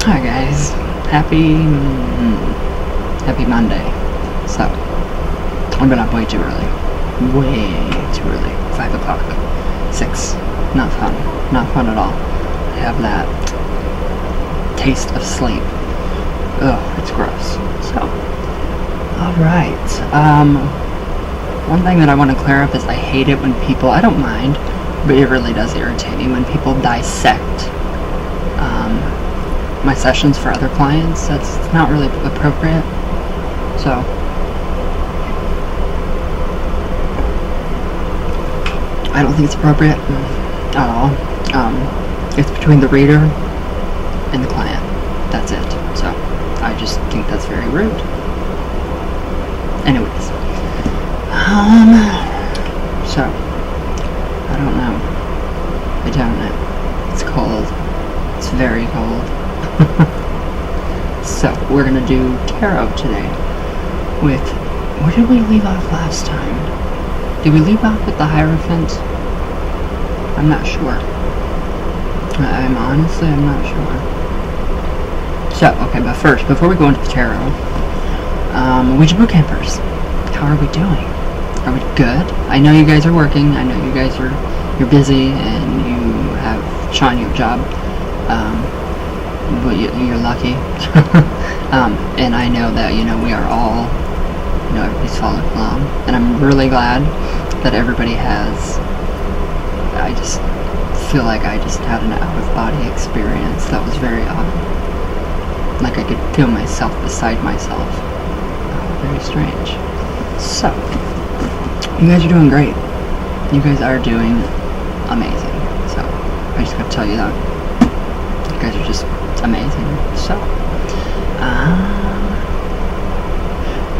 Hi guys, happy Monday. So, I've been up way too early. Way too early. 5 o'clock. 6. Not fun. Not fun at all. I have that taste of sleep. Ugh, it's gross. So, alright. One thing that I want to clear up is I hate it when people, I don't mind, but it really does irritate me when people dissect my sessions for other clients. That's not really appropriate. So, I don't think it's appropriate at all. It's between the reader and the client. That's it. So, I just think that's very rude. Anyways. So, I don't know. It's cold. It's very cold. So, we're gonna do tarot today with, where did we leave off last time? Did we leave off with the Hierophant? I'm not sure. I'm not sure. So, okay, but first, before we go into the tarot, Ouija boot campers, how are we doing? Are we good? I know you guys are working. I know you guys you're busy and you have shiny up job. But you're lucky. And I know that, we are all, everybody's following along. And I'm really glad that everybody has. I just feel like I just had an out-of-body experience that was very odd. Like I could feel myself beside myself. Very strange. So, you guys are doing great. You guys are doing amazing. So, I just gotta tell you that. You guys are just amazing. So,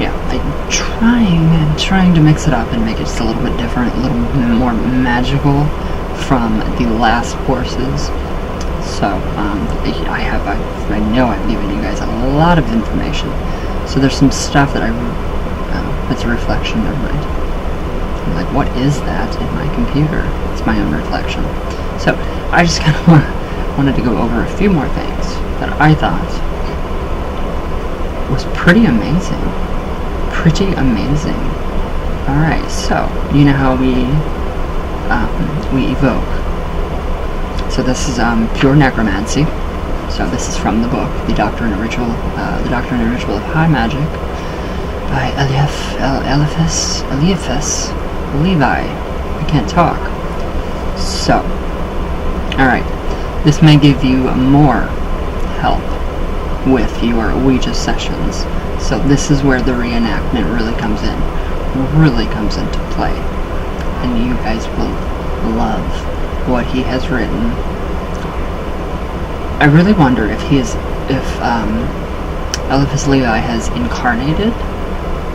yeah, I'm trying to mix it up and make it just a little bit different, a little more magical from the last courses. So, I know I've given you guys a lot of information. So there's some stuff that it's a reflection, never mind. I'm like, what is that in my computer? It's my own reflection. So, I just kind of wanted to go over a few more things that I thought was pretty amazing. Pretty amazing. Alright, so, you know how we evoke. So this is pure necromancy. So this is from the book, The Doctrine and Ritual of High Magic, by Eliphas Levi. I can't talk. So, alright, this may give you more help with your Ouija sessions. So this is where the reenactment really comes into play. And you guys will love what he has written. I really wonder if Eliphas Levi has incarnated,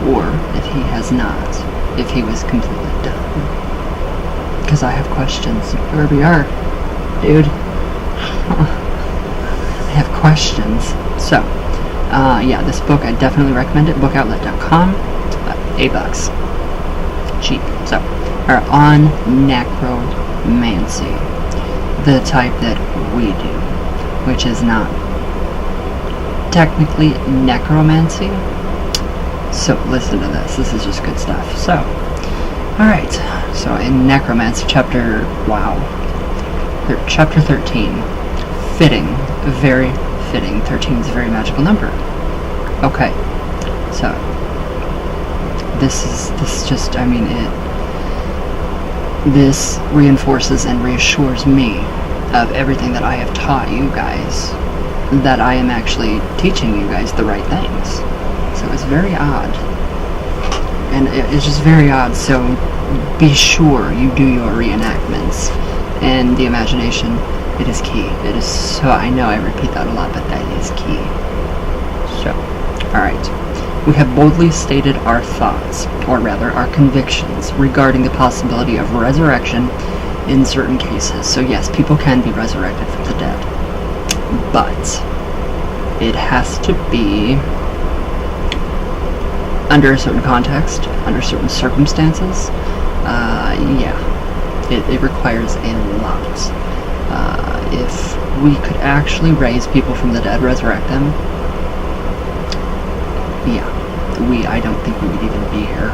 or if he has not, if he was completely done. Because I have questions. Where we are, dude. I have questions. So, yeah, this book, I definitely recommend it. Bookoutlet.com. $8. Cheap. So, on necromancy, the type that we do, which is not technically necromancy. So listen to this. This is just good stuff. So, alright. So in Necromancy, chapter 13. Fitting. Very fitting. 13 is a very magical number. Okay. So, this reinforces and reassures me of everything that I have taught you guys, that I am actually teaching you guys the right things. So it's very odd. And it's just very odd, so be sure you do your reenactments. And the imagination, it is key. It is so, I know I repeat that a lot, but that is key. So, alright. We have boldly stated our thoughts, or rather our convictions, regarding the possibility of resurrection in certain cases. So yes, people can be resurrected from the dead, but it has to be under a certain context, under certain circumstances. Yeah, it requires a lot. if we could actually raise people from the dead, resurrect them, yeah, I don't think we would even be here.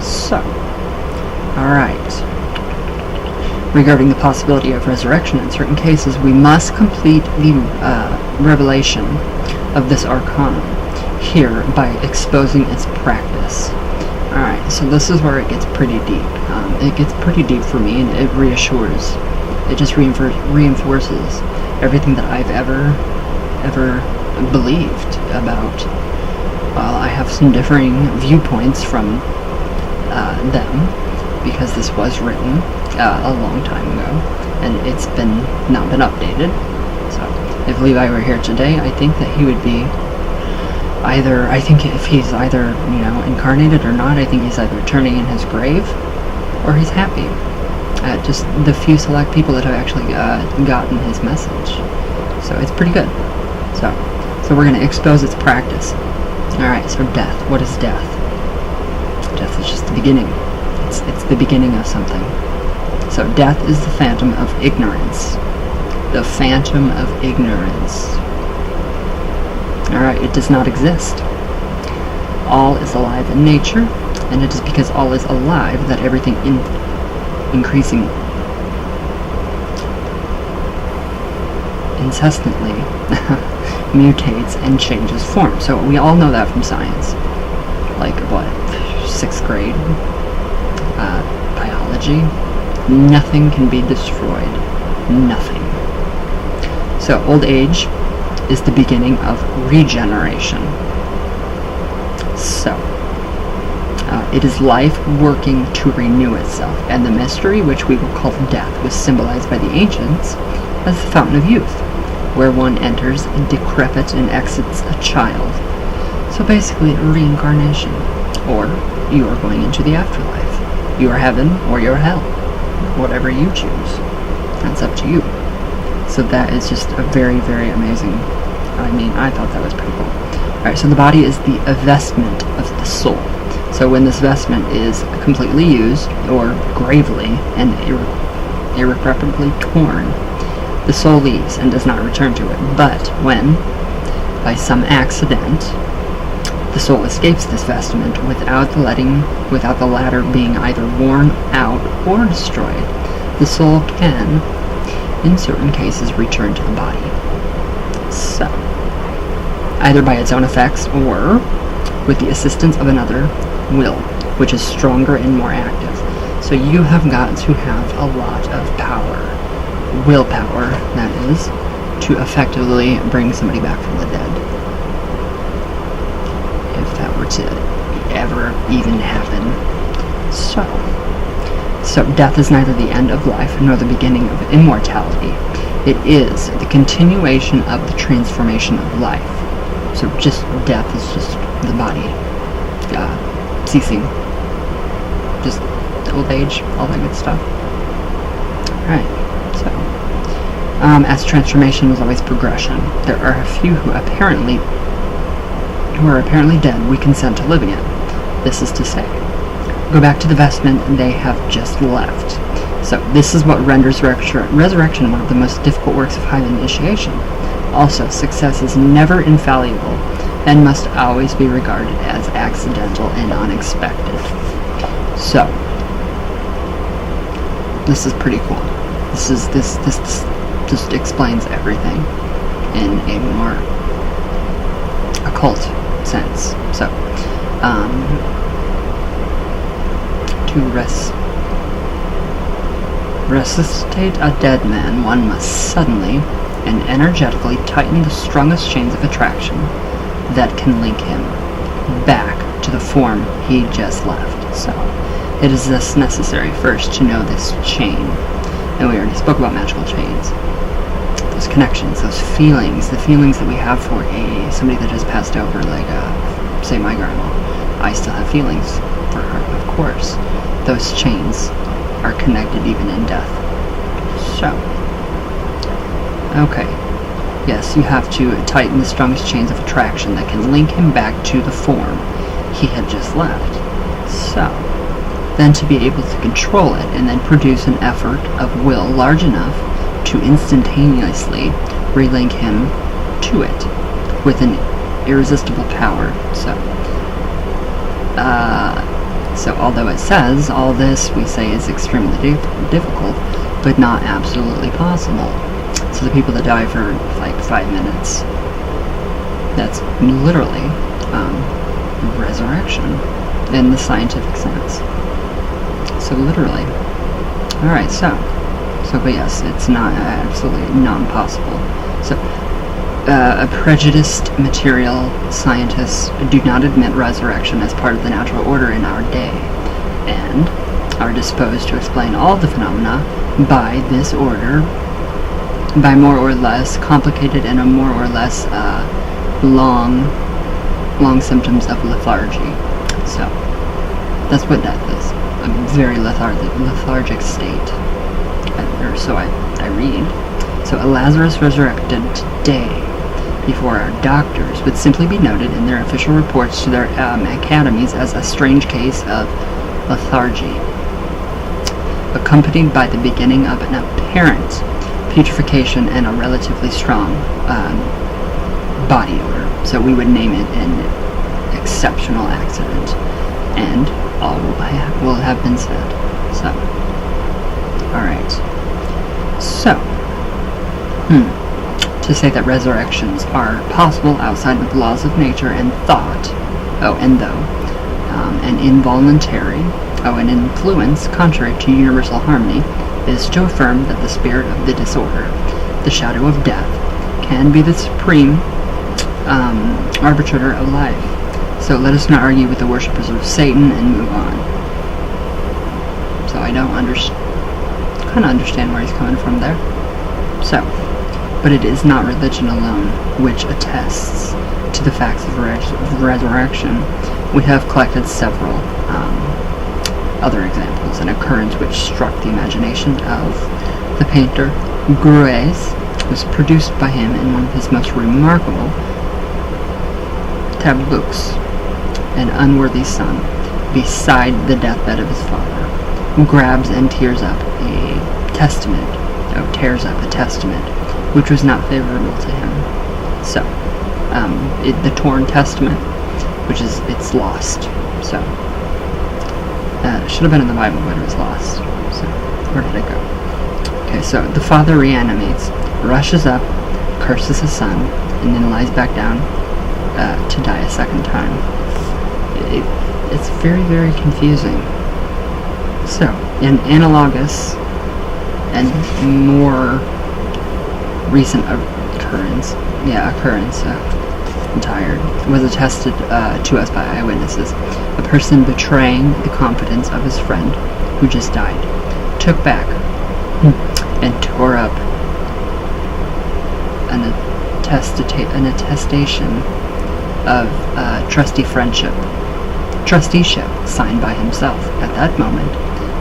So, alright. Regarding the possibility of resurrection in certain cases, we must complete the revelation of this arcanum here by exposing its practice. Alright, so this is where it gets pretty deep. It gets pretty deep for me, and it reassures. It just reinforces everything that I've ever believed about. Well, I have some differing viewpoints from them, because this was written a long time ago, and it's not been updated. So, if Levi were here today, I think that he would be I think if he's either, incarnated or not, I think he's either turning in his grave, or he's happy at just the few select people that have actually gotten his message. So it's pretty good. So we're going to expose its practice. Alright, so death. What is death? Death is just the beginning. It's the beginning of something. So death is the phantom of ignorance. The phantom of ignorance. Alright, it does not exist. All is alive in nature, and it is because all is alive that everything increasing incessantly mutates and changes form. So we all know that from science. Like, what, 6th grade? Biology? Nothing can be destroyed. Nothing. So old age is the beginning of regeneration. So, it is life working to renew itself, and the mystery, which we will call death, was symbolized by the ancients as the fountain of youth, where one enters decrepit and exits a child. So basically, reincarnation, or you are going into the afterlife. You are heaven or you're hell, whatever you choose. That's up to you. So that is just a very, very amazing. I thought that was pretty cool. Alright, so the body is the vestment of the soul. So when this vestment is completely used, or gravely and irreparably torn, the soul leaves and does not return to it. But when, by some accident, the soul escapes this vestment without the latter being either worn out or destroyed, the soul can, in certain cases, return to the body. So, either by its own effects or with the assistance of another will, which is stronger and more active. So you have got to have a lot of power, willpower, that is, to effectively bring somebody back from the dead. If that were to ever even happen. So death is neither the end of life nor the beginning of immortality. It is the continuation of the transformation of life. So just death is just the body ceasing. Just old age, all that good stuff. Alright, so as transformation is always progression, there are a few who are apparently dead we consent to live again. This is to say, go back to the vestment they have just left. So this is what renders resurrection one of the most difficult works of high initiation. Also, success is never infallible and must always be regarded as accidental and unexpected. So, this is pretty cool. This just explains everything in a more occult sense. So, to resuscitate a dead man, one must suddenly and energetically tighten the strongest chains of attraction that can link him back to the form he just left. So, it is thus necessary first to know this chain. And we already spoke about magical chains. Those connections, those feelings, the feelings that we have for somebody that has passed over, like, say my grandma. I still have feelings for her, of course. Those chains are connected even in death. So, okay. Yes, you have to tighten the strongest chains of attraction that can link him back to the form he had just left. So, then to be able to control it and then produce an effort of will large enough to to instantaneously relink him to it with an irresistible power. So although it says all this, we say is extremely difficult, but not absolutely possible. So the people that die for like 5 minutes, that's literally resurrection in the scientific sense. So literally. Alright, but yes, it's not absolutely non-possible. So, a prejudiced material scientists do not admit resurrection as part of the natural order in our day, and are disposed to explain all the phenomena by this order, by more or less complicated and a more or less long symptoms of lethargy. So, that's what death is. A very lethargic state. Or so I read. So, a Lazarus resurrected today before our doctors would simply be noted in their official reports to their academies as a strange case of lethargy, accompanied by the beginning of an apparent putrefaction and a relatively strong body odor. So we would name it an exceptional accident, and all will have been said. So, alright. So, to say that resurrections are possible outside of the laws of nature and thought, and involuntary, and influence contrary to universal harmony, is to affirm that the spirit of the disorder, the shadow of death, can be the supreme arbitrator of life. So let us not argue with the worshippers of Satan and move on. So I don't kind of understand where he's coming from there. So, but it is not religion alone which attests to the facts of resurrection. We have collected several other examples. An occurrence which struck the imagination of the painter Greuze was produced by him in one of his most remarkable tableaux. An unworthy son, beside the deathbed of his father, grabs and tears up a testament, which was not favorable to him. So, the torn testament, it's lost. So, it should have been in the Bible, but it was lost. So, where did it go? Okay, so the father reanimates, rushes up, curses his son, and then lies back down to die a second time. It's very, very confusing. So, an analogous and more recent occurrence, I'm tired, was attested to us by eyewitnesses. A person betraying the confidence of his friend, who just died, took back and tore up an attestation of trusteeship signed by himself. At that moment,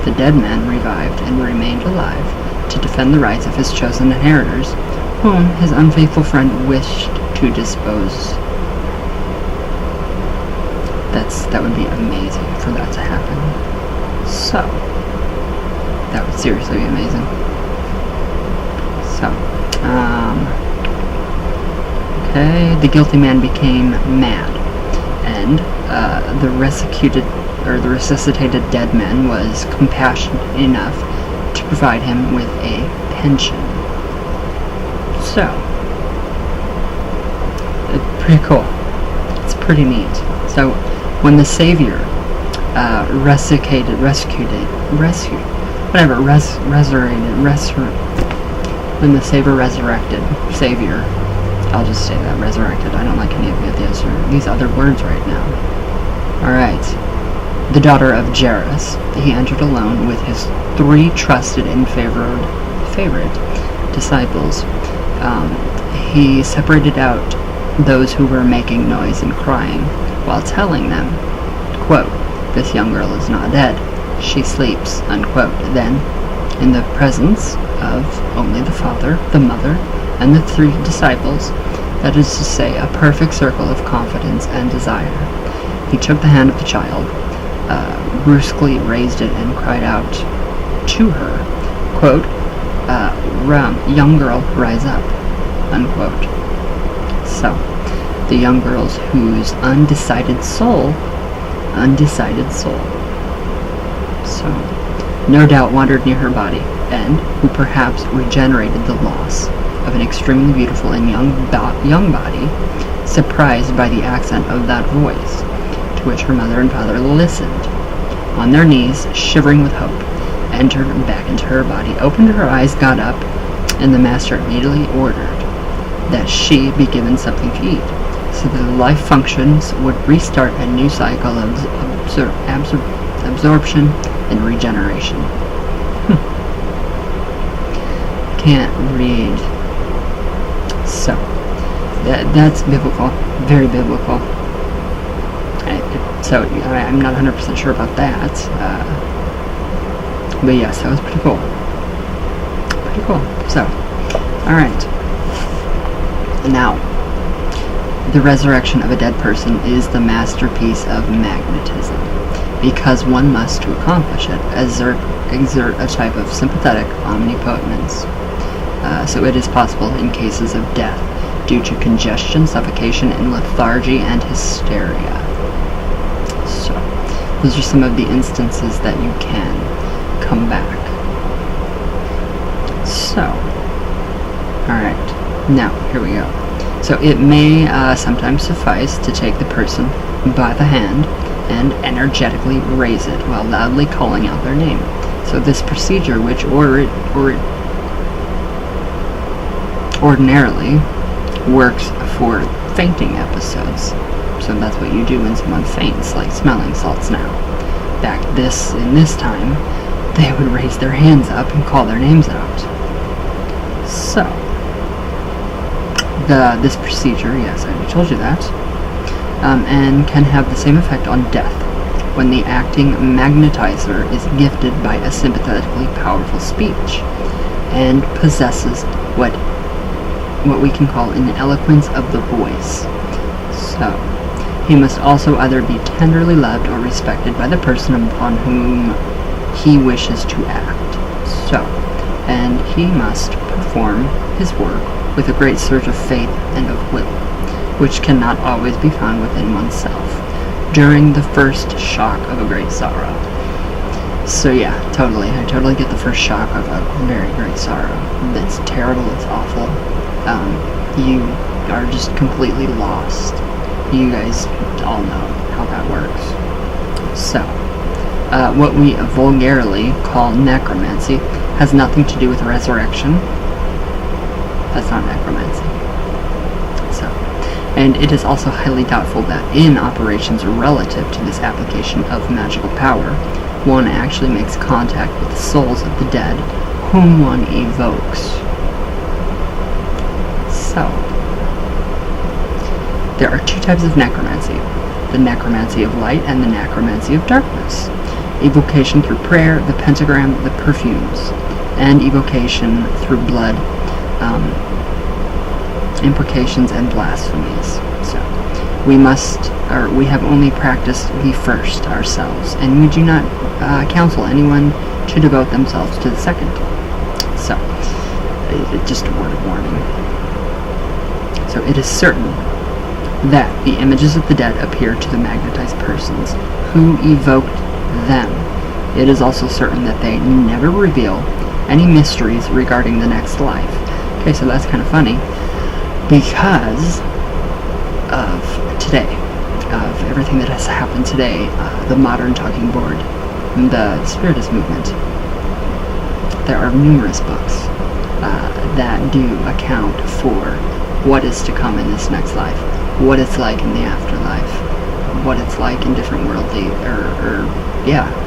the dead man revived and remained alive to defend the rights of his chosen inheritors, whom his unfaithful friend wished to dispose. That would be amazing for that to happen. So, that would seriously be amazing. So, okay, the guilty man became mad, and the resuscitated dead man was compassionate enough to provide him with a pension. So, pretty cool. It's pretty neat. So, when the Savior when the resurrected, Savior, I'll just say that, resurrected, I don't like any of these other words right now. Alright, the daughter of Jairus, he entered alone with his 3 trusted and favorite disciples. He separated out those who were making noise and crying, while telling them, quote, "This young girl is not dead, she sleeps," unquote. Then, in the presence of only the Father, the Mother, and the 3 disciples, that is to say, a perfect circle of confidence and desire, he took the hand of the child, brusquely raised it, and cried out to her, quote, young girl, rise up, unquote. So, the young girls whose undecided soul, so, no doubt wandered near her body, and who perhaps regenerated the loss of an extremely beautiful and young body, surprised by the accent of that voice, to which her mother and father listened, on their knees, shivering with hope, entered back into her body, opened her eyes, got up, and the master immediately ordered that she be given something to eat, so that the life functions would restart a new cycle of absorption and regeneration. Can't read. So, that's biblical, very biblical. I'm not 100% sure about that. But yes, that was pretty cool. Pretty cool. So, alright. Now, the resurrection of a dead person is the masterpiece of magnetism, because one must, to accomplish it, exert a type of sympathetic omnipotence. So it is possible in cases of death, due to congestion, suffocation, and lethargy and hysteria. So, those are some of the instances that you can come back. So, alright, now, here we go. So it may sometimes suffice to take the person by the hand and energetically raise it while loudly calling out their name. So this procedure, which ordinarily works for fainting episodes. So that's what you do when someone faints, like smelling salts now. In this time, they would raise their hands up and call their names out. So, this procedure, yes, I already told you that, and can have the same effect on death when the acting magnetizer is gifted by a sympathetically powerful speech and possesses what we can call an eloquence of the voice. So, he must also either be tenderly loved or respected by the person upon whom he wishes to act. So, and he must perform his work with a great surge of faith and of will, which cannot always be found within oneself during the first shock of a great sorrow. So yeah, totally. I totally get the first shock of a very great sorrow. It's terrible, it's awful. You are just completely lost. You guys all know how that works. So, what we vulgarly call necromancy has nothing to do with resurrection. That's not necromancy. So, and it is also highly doubtful that in operations relative to this application of magical power, one actually makes contact with the souls of the dead whom one evokes. So, there are two types of necromancy: the necromancy of light and the necromancy of darkness. Evocation through prayer, the pentagram, the perfumes, and evocation through blood, imprecations, and blasphemies. So, we have only practiced the first ourselves, and we do not counsel anyone to devote themselves to the second. So, just a word of warning. So, it is certain that the images of the dead appear to the magnetized persons who evoked them. It is also certain that they never reveal any mysteries regarding the next life. Okay, so that's kind of funny, because of today, of everything that has happened today, the modern talking board, the Spiritist movement. There are numerous books that do account for what is to come in this next life, what it's like in the afterlife, what it's like in different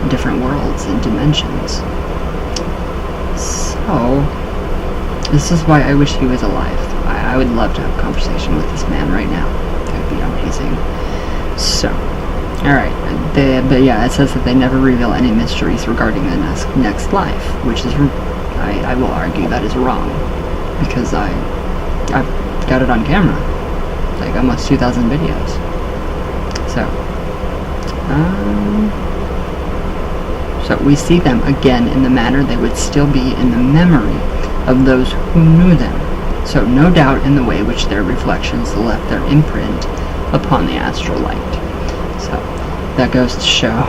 different worlds and dimensions. So, this is why I wish he was alive. I would love to have a conversation with this man right now. That would be amazing. So, alright, but yeah, it says that they never reveal any mysteries regarding the next life, which is, I will argue that is wrong, because I've got it on camera, like almost 2,000 videos. So we see them again in the manner they would still be in the memory of those who knew them, so no doubt in the way which their reflections left their imprint upon the astral light. So that goes to show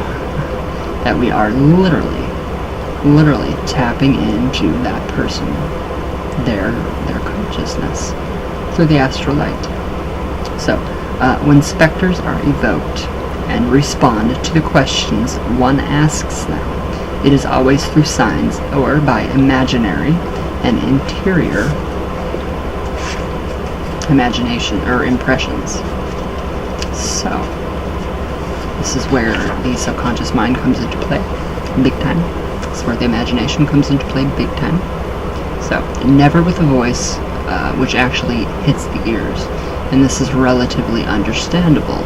that we are literally tapping into that person, their consciousness, through the astral light. So, when specters are evoked and respond to the questions one asks them, it is always through signs or by imaginary and interior imagination or impressions. So, this is where the subconscious mind comes into play, big time. This is where the imagination comes into play, big time. So, never with a voice which actually hits the ears. And this is relatively understandable.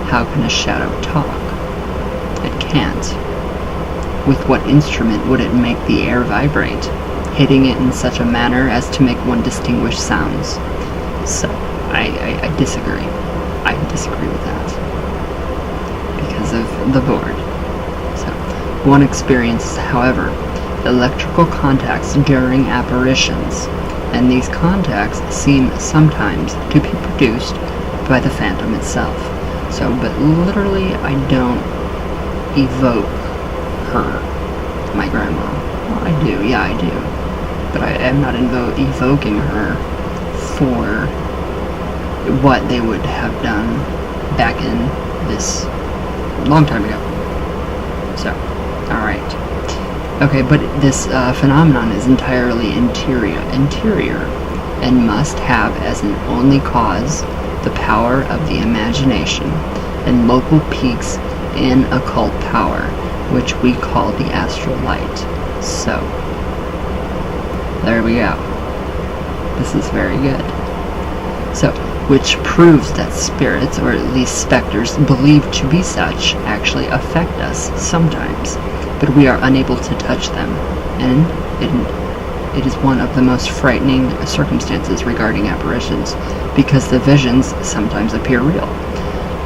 How can a shadow talk? It can't. With what instrument would it make the air vibrate, hitting it in such a manner as to make one distinguish sounds? So, I disagree. I disagree with that. Because of the board. So, one experiences, however, electrical contacts during apparitions, and these contacts seem sometimes to be produced by the phantom itself. So, but literally, I don't evoke her, my grandma. Well, I do, yeah, I do. But I am not evoking her for what they would have done back in this long time ago. So, alright. Okay, but this phenomenon is entirely interior, and must have as an only cause the power of the imagination and local peaks in occult power, which we call the astral light. So, there we go. This is very good. So, which proves that spirits, or at least specters believed to be such, actually affect us sometimes, but we are unable to touch them, and it is one of the most frightening circumstances regarding apparitions, because the visions sometimes appear real,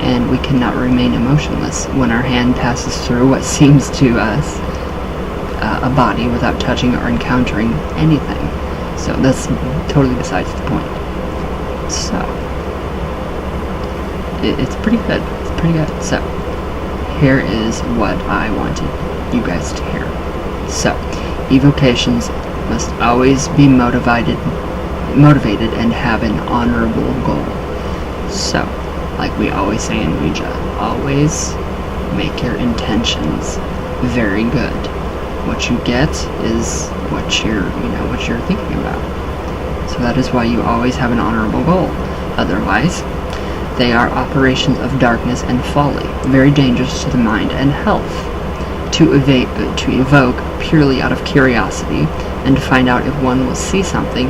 and we cannot remain emotionless when our hand passes through what seems to us a body without touching or encountering anything. So that's totally besides the point. So, it's pretty good. It's pretty good. So, here is what I wanted you guys to hear. So, evocations must always be motivated and have an honorable goal. So, like we always say in Ouija, always make your intentions very good. What you get is what you're thinking about. So that is why you always have an honorable goal. Otherwise, they are operations of darkness and folly, very dangerous to the mind and health. To evoke purely out of curiosity and to find out if one will see something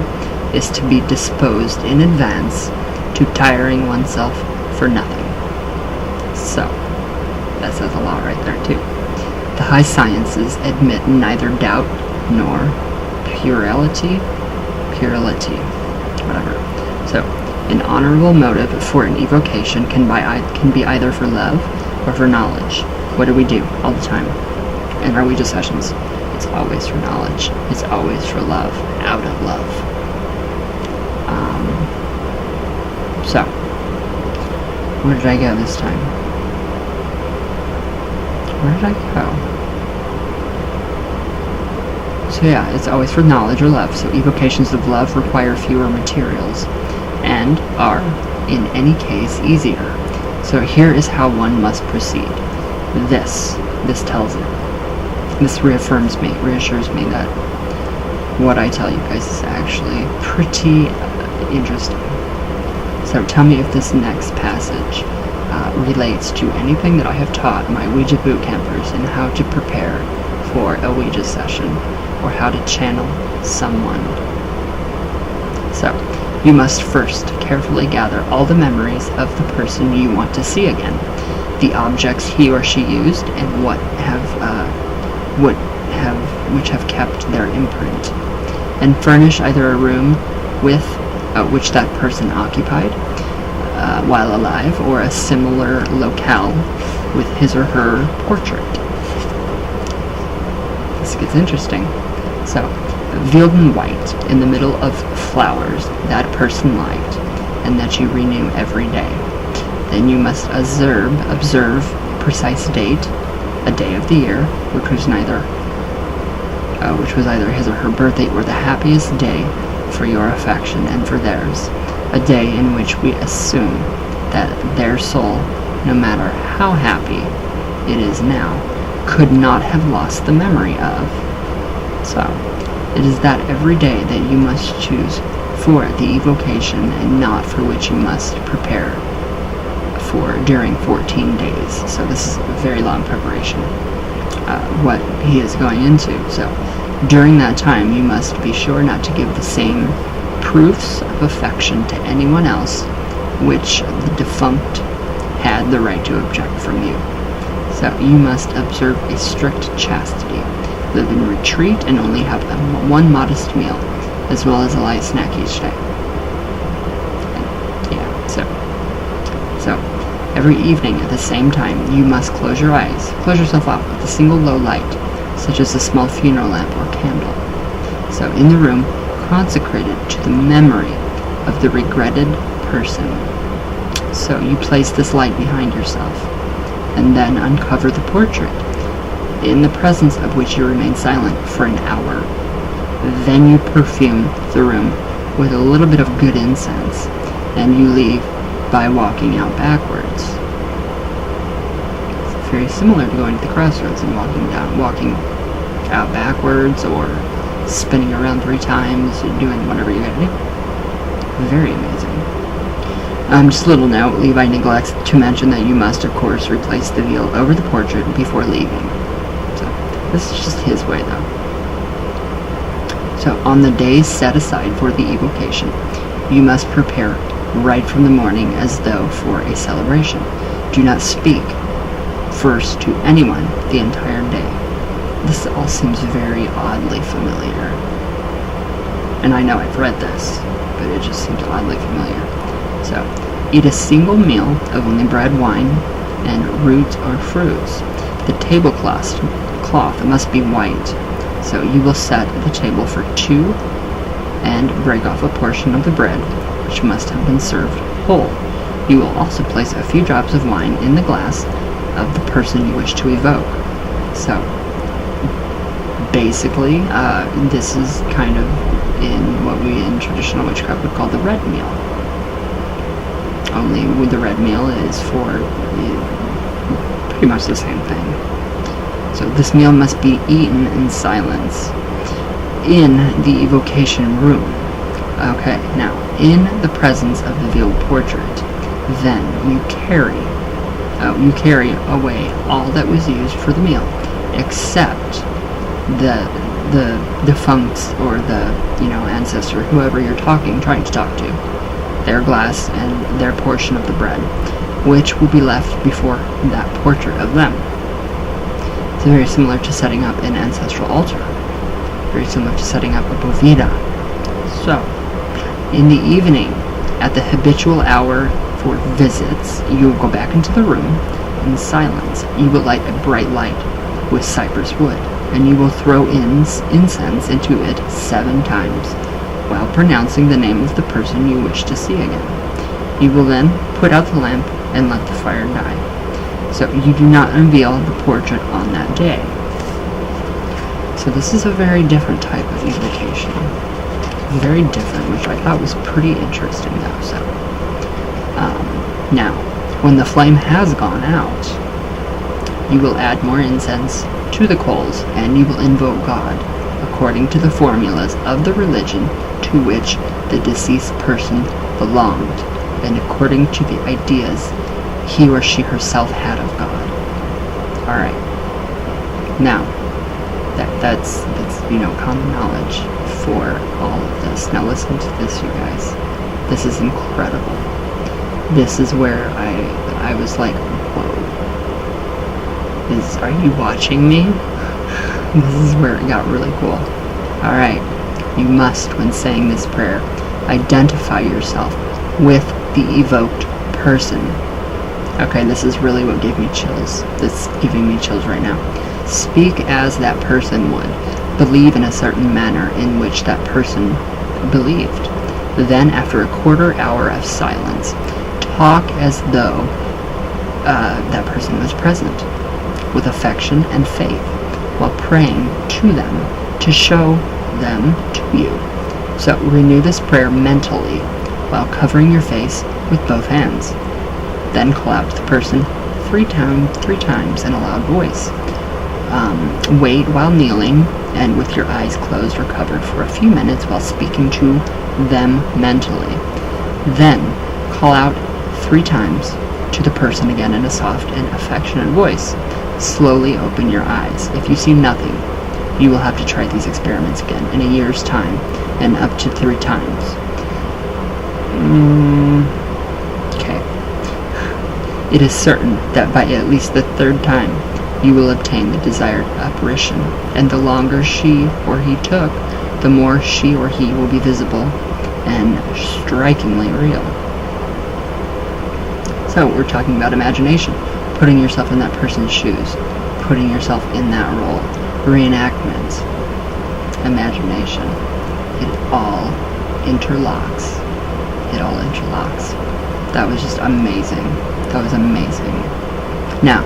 is to be disposed in advance to tiring oneself for nothing. So, that says a lot right there too. The high sciences admit neither doubt nor puerility, whatever. So, an honorable motive for an evocation can be either for love or for knowledge. What do we do all the time in our Ouija sessions? It's always for knowledge. It's always for love, out of love. So, where did I go this time? Where did I go? So yeah, it's always for knowledge or love. So evocations of love require fewer materials and are, in any case, easier. So here is how one must proceed. This tells it. This reassures me that what I tell you guys is actually pretty interesting. So tell me if this next passage relates to anything that I have taught my Ouija boot campers in how to prepare for a Ouija session or how to channel someone. So, you must first carefully gather all the memories of the person you want to see again, the objects he or she used, and which have kept their imprint, and furnish either a room with which that person occupied while alive, or a similar locale with his or her portrait. This gets interesting. So, veiled in white, in the middle of flowers that person liked, and that you renew every day. Then you must observe a precise date, a day of the year, which was either his or her birthday or the happiest day for your affection and for theirs, a day in which we assume that their soul, no matter how happy it is now, could not have lost the memory of. So, it is that every day that you must choose for the evocation and not for which you must prepare for during 14 days. So this is a very long preparation, what he is going into. So during that time, you must be sure not to give the same proofs of affection to anyone else which the defunct had the right to object from you. So you must observe a strict chastity, live in retreat, and only have one modest meal, as well as a light snack each day. And, yeah, so every evening at the same time, you must close your eyes, close yourself off with a single low light, such as a small funeral lamp or candle. So in the room, consecrated to the memory of the regretted person. So you place this light behind yourself, and then uncover the portrait, in the presence of which you remain silent for an hour. Then you perfume the room with a little bit of good incense, and you leave by walking out backwards. It's very similar to going to the crossroads and walking out backwards, or spinning around 3 times, or doing whatever you gotta do. Very amazing. Just a little note, Levi neglects to mention that you must, of course, replace the veil over the portrait before leaving. So, this is just his way, though. So, on the days set aside for the evocation, you must prepare right from the morning as though for a celebration. Do not speak first to anyone the entire day. This all seems very oddly familiar. And I know I've read this, but it just seems oddly familiar. So, eat a single meal of only bread, wine, and roots or fruits. The tablecloth must be white. So you will set the table for 2 and break off a portion of the bread, which must have been served whole. You will also place a few drops of wine in the glass of the person you wish to evoke. So, basically, this is kind of in what we in traditional witchcraft would call the red meal. Only with the red meal is for pretty much the same thing. So this meal must be eaten in silence in the evocation room. Okay, now, in the presence of the veiled portrait, then you carry away all that was used for the meal, except the defuncts or the ancestor, whoever you're trying to talk to, their glass and their portion of the bread, which will be left before that portrait of them. It's very similar to setting up an ancestral altar, very similar to setting up a bovida. So, in the evening, at the habitual hour for visits, you will go back into the room in silence. You will light a bright light with cypress wood, and you will throw incense into it 7 times, while pronouncing the name of the person you wish to see again. You will then put out the lamp and let the fire die. So you do not unveil the portrait on that day. So this is a very different type of evocation. Very different, which I thought was pretty interesting though. So, now, when the flame has gone out, you will add more incense to the coals, and you will invoke God according to the formulas of the religion to which the deceased person belonged, and according to the ideas he or she herself had of God. Alright. Now, that's common knowledge for all of this. Now listen to this, you guys. This is incredible. This is where I was like, whoa. Are you watching me? This is where it got really cool. Alright. You must, when saying this prayer, identify yourself with the evoked person. Okay, this is really what gave me chills. That's giving me chills right now. Speak as that person would. believe in a certain manner in which that person believed. Then, after a quarter hour of silence, talk as though that person was present, with affection and faith, while praying to them to show them to you. So renew this prayer mentally while covering your face with both hands. Then call out to the person three times in a loud voice. Wait while kneeling and with your eyes closed or covered for a few minutes while speaking to them mentally. Then call out 3 times to the person again in a soft and affectionate voice. Slowly open your eyes. If you see nothing, you will have to try these experiments again in a year's time and up to 3 times. Okay. It is certain that by at least the 3rd time, you will obtain the desired apparition, and the longer she or he took, the more she or he will be visible and strikingly real. So we're talking about imagination, putting yourself in that person's shoes, putting yourself in that role, reenactment, imagination. It all interlocks. It all interlocks. That was just amazing. That was amazing. Now,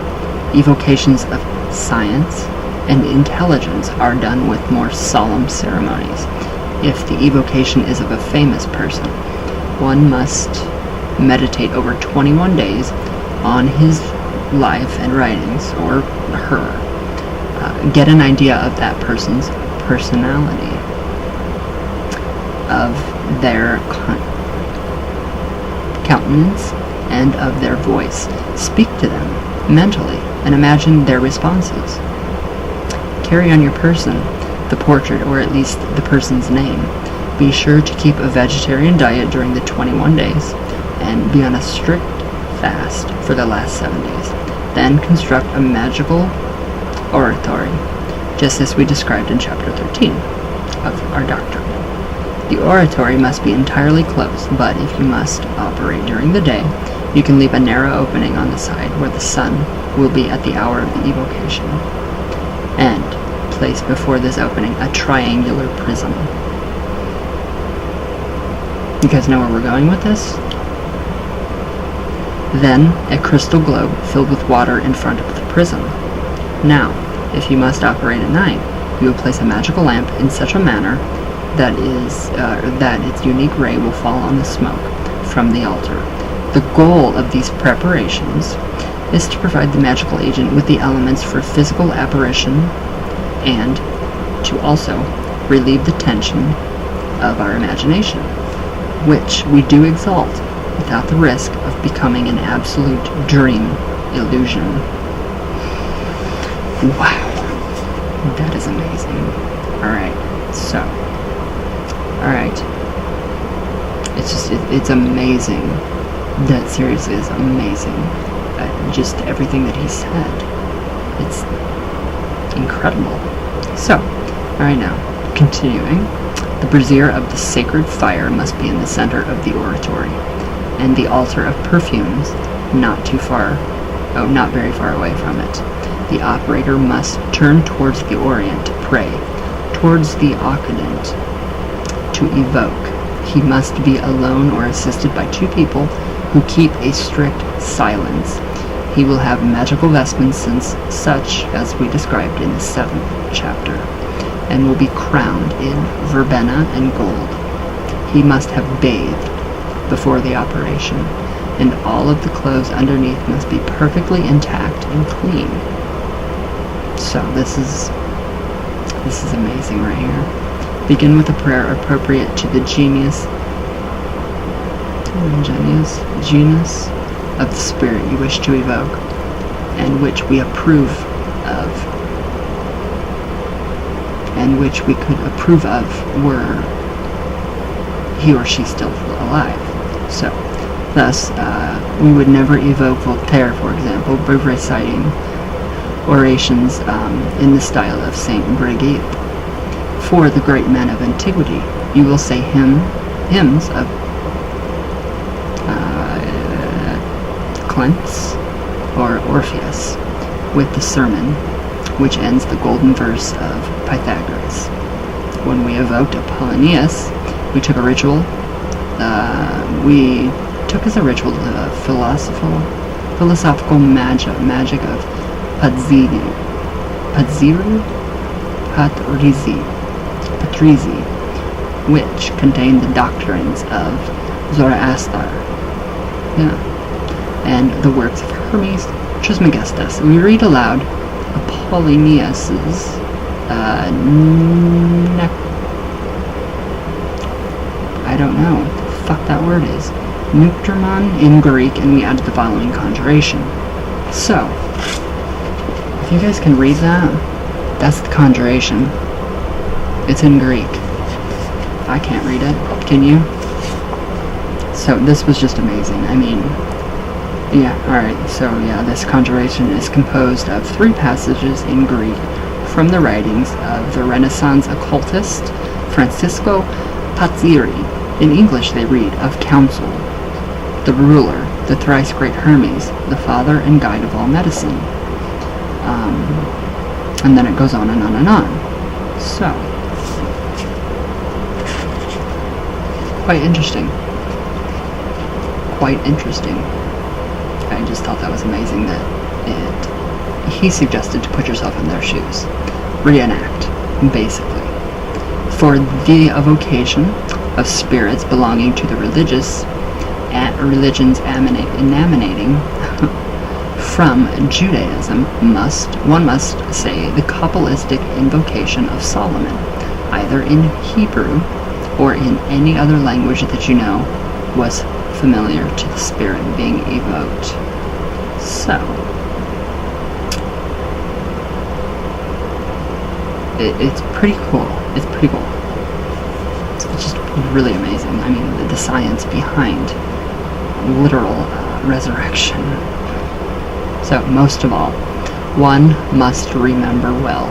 evocations of science and intelligence are done with more solemn ceremonies. If the evocation is of a famous person, one must meditate over 21 days on his life and writings, or her. Get an idea of that person's personality, of their countenance, and of their voice. Speak to them mentally and imagine their responses. Carry on your person the portrait, or at least the person's name. Be sure to keep a vegetarian diet during the 21 days and be on a strict fast for the last 7 days. Then construct a magical oratory, just as we described in chapter 13 of our doctrine. The oratory must be entirely closed, but if you must operate during the day, you can leave a narrow opening on the side where the sun will be at the hour of the evocation, and place before this opening a triangular prism. You guys know where we're going with this? Then a crystal globe filled with water in front of the prism. Now, if you must operate at night, you will place a magical lamp in such a manner that its unique ray will fall on the smoke from the altar. The goal of these preparations is to provide the magical agent with the elements for physical apparition and to also relieve the tension of our imagination, which we do exalt without the risk of becoming an absolute dream illusion. Wow, that is amazing. Alright, it's amazing. That seriously is amazing. Just everything that he said. It's incredible. So, alright, now, continuing. The brazier of the sacred fire must be in the center of the oratory, and the altar of perfumes not very far away from it. The operator must turn towards the Orient to pray, towards the Occident to evoke. He must be alone or assisted by 2 people who keep a strict silence. He will have magical vestments such as we described in the 7th chapter, and will be crowned in verbena and gold. He must have bathed before the operation, and all of the clothes underneath must be perfectly intact and clean. So this is amazing right here. Begin with a prayer appropriate to the genus of the spirit you wish to evoke, and which we approve of, and which we could approve of were he or she still alive. So, thus, we would never evoke Voltaire, for example, by reciting orations in the style of Saint Brigitte. For the great men of antiquity, you will say hymns of Cleanthes or Orpheus, with the sermon, which ends the golden verse of Pythagoras. when we evoked Apollonius, we took a ritual. We took as a ritual the philosophical magic of Patrizi, which contained the doctrines of Zoroaster, and the works of Hermes Trismegistus. We read aloud Apollonius's I don't know what the fuck that word is. Necromancy in Greek, and we added the following conjuration. So, if you guys can read that, that's the conjuration. It's in Greek. I can't read it. Can you? So this was just amazing. I mean, yeah, alright. So yeah, this conjuration is composed of 3 passages in Greek from the writings of the Renaissance occultist Francisco Pazziri. In English they read of Counsel, the ruler, the thrice great Hermes, the father and guide of all medicine. And then it goes on and on and on. So, quite interesting. Quite interesting. I just thought that was amazing that he suggested to put yourself in their shoes. Reenact, basically. For the evocation of spirits belonging to the religions emanating from Judaism, one must say the Kabbalistic invocation of Solomon, either in Hebrew or in any other language that you know, was familiar to the spirit being evoked. So, it's pretty cool. It's pretty cool. It's just really amazing. I mean, the science behind literal resurrection. So, most of all, one must remember well.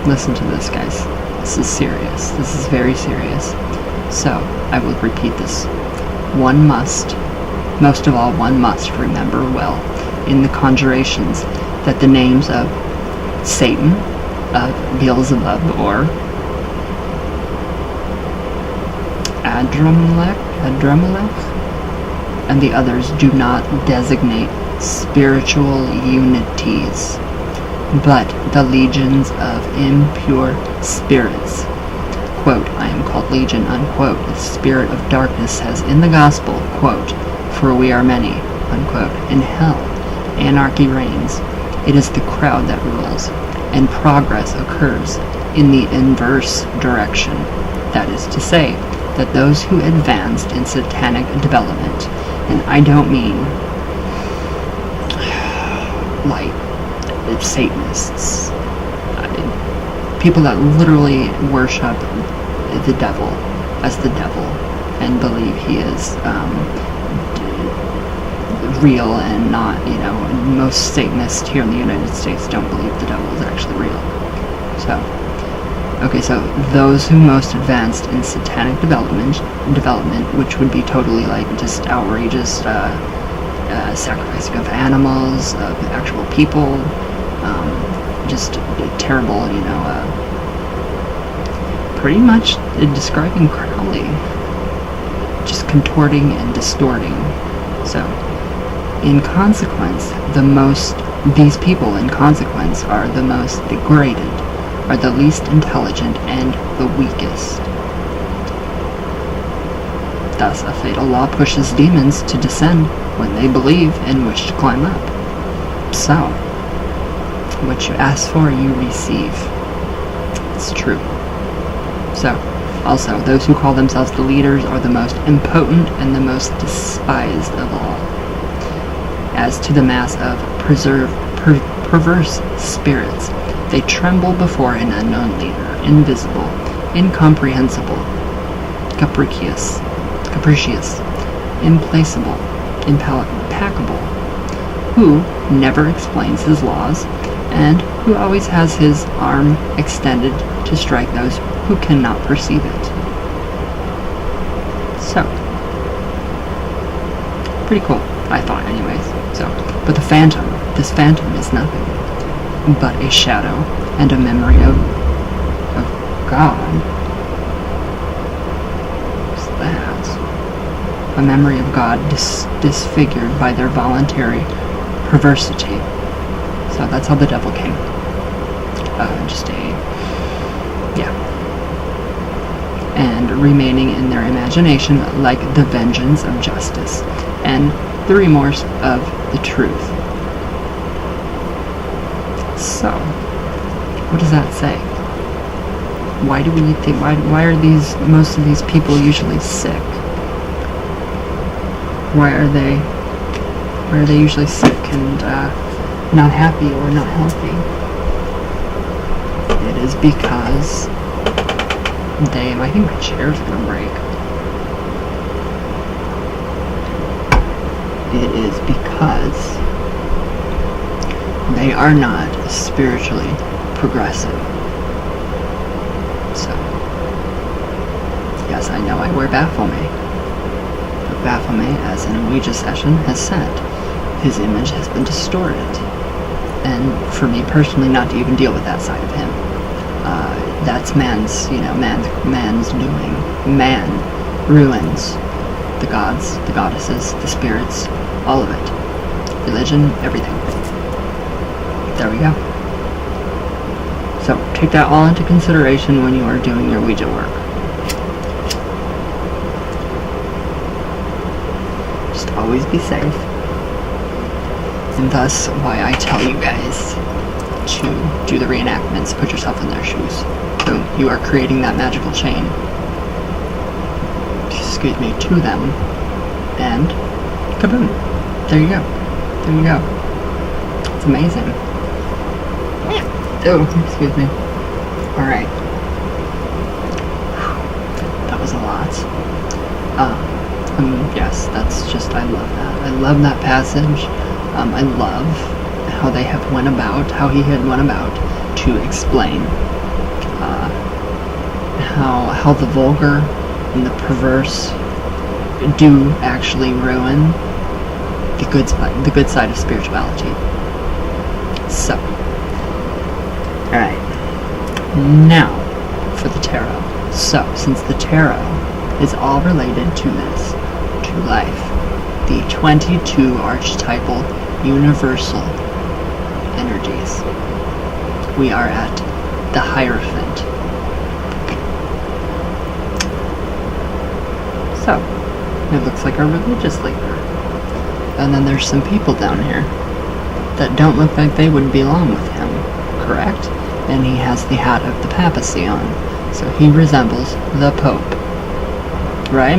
Listen to this, guys. This is serious. This is very serious. So, I will repeat this. Most of all, one must remember well in the conjurations that the names of Satan, of Beelzebub, or Adramelech, and the others do not designate spiritual unities, but the legions of impure spirits. Quote, I am called Legion, unquote. The spirit of darkness says in the gospel, quote, for we are many, unquote. In hell, anarchy reigns. It is the crowd that rules, and progress occurs in the inverse direction. That is to say, that those who advanced in satanic development, and I don't mean like Satanists, people that literally worship the devil as the devil and believe he is real and not, most Satanists here in the United States don't believe the devil is actually real. So, okay, so those who most advanced in satanic development, which would be totally like just outrageous sacrificing of animals, of actual people, just terrible, pretty much describing Crowley, just contorting and distorting. So, in consequence, these people in consequence are the most degraded, are the least intelligent, and the weakest. Thus, a fatal law pushes demons to descend when they believe and wish to climb up. So, what you ask for, you receive. It's true. So, also, those who call themselves the leaders are the most impotent and the most despised of all. As to the mass of perverse spirits, they tremble before an unknown leader, invisible, incomprehensible, capricious, implacable, implacable, who never explains his laws, and who always has his arm extended to strike those who cannot perceive it. So, pretty cool, I thought anyways. So, but this phantom is nothing but a shadow and a memory of God is that. A memory of God disfigured by their voluntary perversity. So that's how the devil came. And remaining in their imagination like the vengeance of justice and the remorse of the truth. So, what does that say? Why do we think? Why are most of these people usually sick? Why are they usually sick and not happy or not healthy? It is because I think my chair's gonna break. It is because they are not spiritually progressive. So, yes, I know I wear Baphomet. But Baphomet, as in a Ouija session, has said his image has been distorted. And for me personally, not to even deal with that side of him. That's man's doing. Man ruins the gods, the goddesses, the spirits, all of it. Religion, everything. There we go. So, take that all into consideration when you are doing your Ouija work. Just always be safe. And thus, why I tell you guys to do the reenactments, put yourself in their shoes. Boom, you are creating that magical chain. Excuse me, to them. And, kaboom. There you go. There you go. It's amazing. Oh, excuse me. Alright. That was a lot. Yes, that's just, I love that. I love that passage. I love how he had went about to explain how the vulgar and the perverse do actually ruin the good side of spirituality. So, alright, now for the tarot. So, since the tarot is all related to this, to life, the 22 archetypal universal energies, we are at the Hierophant. So, it looks like a religious leader. And then there's some people down here that don't look like they would belong with him, correct? And he has the hat of the papacy on, so he resembles the Pope, right?